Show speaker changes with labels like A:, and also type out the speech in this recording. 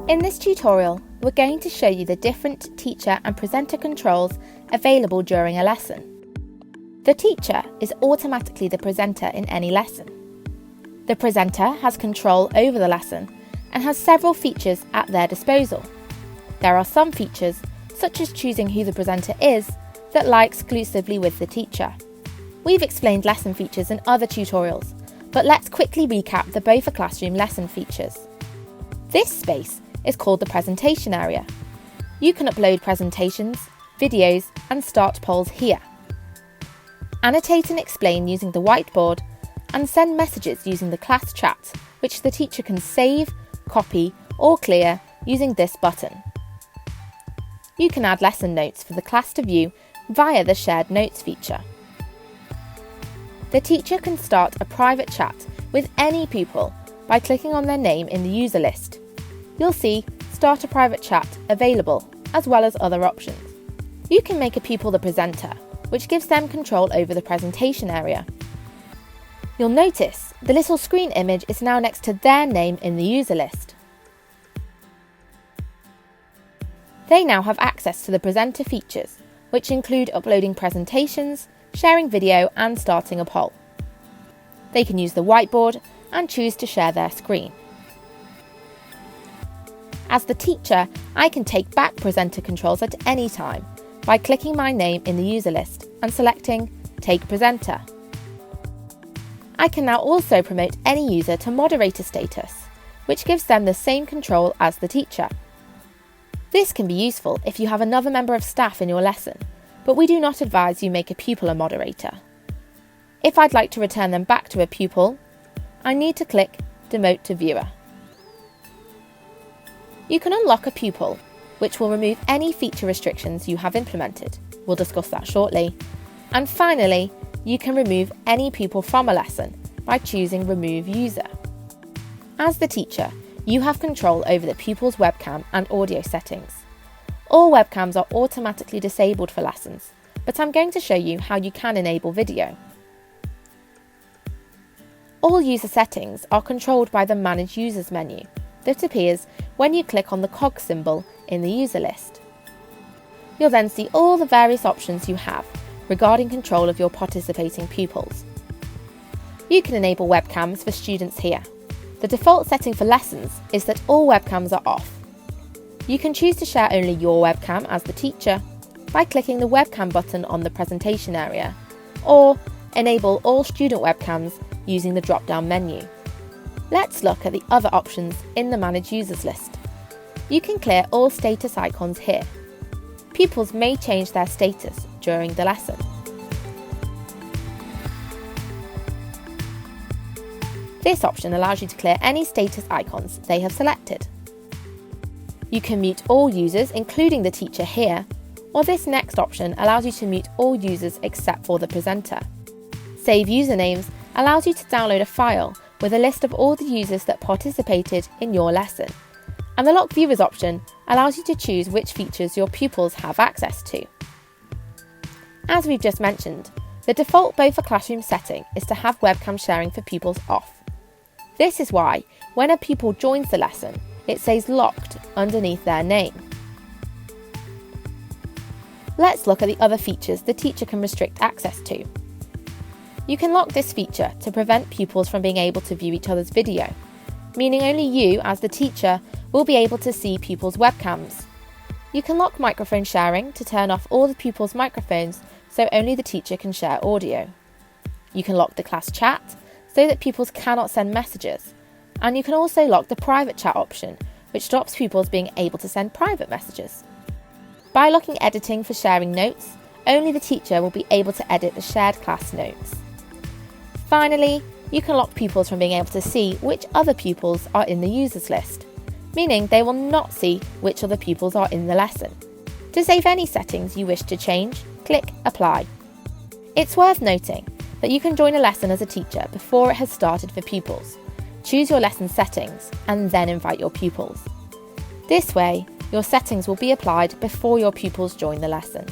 A: In this tutorial, we're going to show you the different teacher and presenter controls available during a lesson. The teacher is automatically the presenter in any lesson. The presenter has control over the lesson and has several features at their disposal. There are some features, such as choosing who the presenter is, that lie exclusively with the teacher. We've explained lesson features in other tutorials, but let's quickly recap the BOFAclassroom lesson features. This space is called the presentation area. You can upload presentations, videos, and start polls here. Annotate and explain using the whiteboard, and send messages using the class chat, which the teacher can save, copy, or clear using this button. You can add lesson notes for the class to view via the Shared Notes feature. The teacher can start a private chat with any pupil by clicking on their name in the user list. You'll see Start a Private Chat available, as well as other options. You can make a pupil the presenter, which gives them control over the presentation area. You'll notice the little screen image is now next to their name in the user list. They now have access to the presenter features, which include uploading presentations, sharing video, and starting a poll. They can use the whiteboard and choose to share their screen. As the teacher, I can take back presenter controls at any time by clicking my name in the user list and selecting Take Presenter. I can now also promote any user to moderator status, which gives them the same control as the teacher. This can be useful if you have another member of staff in your lesson, but we do not advise you make a pupil a moderator. If I'd like to return them back to a pupil, I need to click Demote to Viewer. You can unlock a pupil, which will remove any feature restrictions you have implemented. We'll discuss that shortly. And finally, you can remove any pupil from a lesson by choosing Remove User. As the teacher, you have control over the pupil's webcam and audio settings. All webcams are automatically disabled for lessons, but I'm going to show you how you can enable video. All user settings are controlled by the Manage Users menu that appears when you click on the cog symbol in the user list. You'll then see all the various options you have regarding control of your participating pupils. You can enable webcams for students here. The default setting for lessons is that all webcams are off. You can choose to share only your webcam as the teacher by clicking the webcam button on the presentation area, or enable all student webcams using the drop-down menu. Let's look at the other options in the Manage Users list. You can clear all status icons here. Pupils may change their status during the lesson. This option allows you to clear any status icons they have selected. You can mute all users, including the teacher here, or this next option allows you to mute all users except for the presenter. Save Usernames allows you to download a file with a list of all the users that participated in your lesson. And the Lock Viewers option allows you to choose which features your pupils have access to. As we've just mentioned, the default BOFAclassroom setting is to have webcam sharing for pupils off. This is why, when a pupil joins the lesson, it says Locked underneath their name. Let's look at the other features the teacher can restrict access to. You can lock this feature to prevent pupils from being able to view each other's video, meaning only you, as the teacher, will be able to see pupils' webcams. You can lock microphone sharing to turn off all the pupils' microphones so only the teacher can share audio. You can lock the class chat so that pupils cannot send messages, and you can also lock the private chat option, which stops pupils being able to send private messages. By locking editing for sharing notes, only the teacher will be able to edit the shared class notes. Finally, you can lock pupils from being able to see which other pupils are in the users list, meaning they will not see which other pupils are in the lesson. To save any settings you wish to change, click Apply. It's worth noting that you can join a lesson as a teacher before it has started for pupils. Choose your lesson settings and then invite your pupils. This way, your settings will be applied before your pupils join the lesson.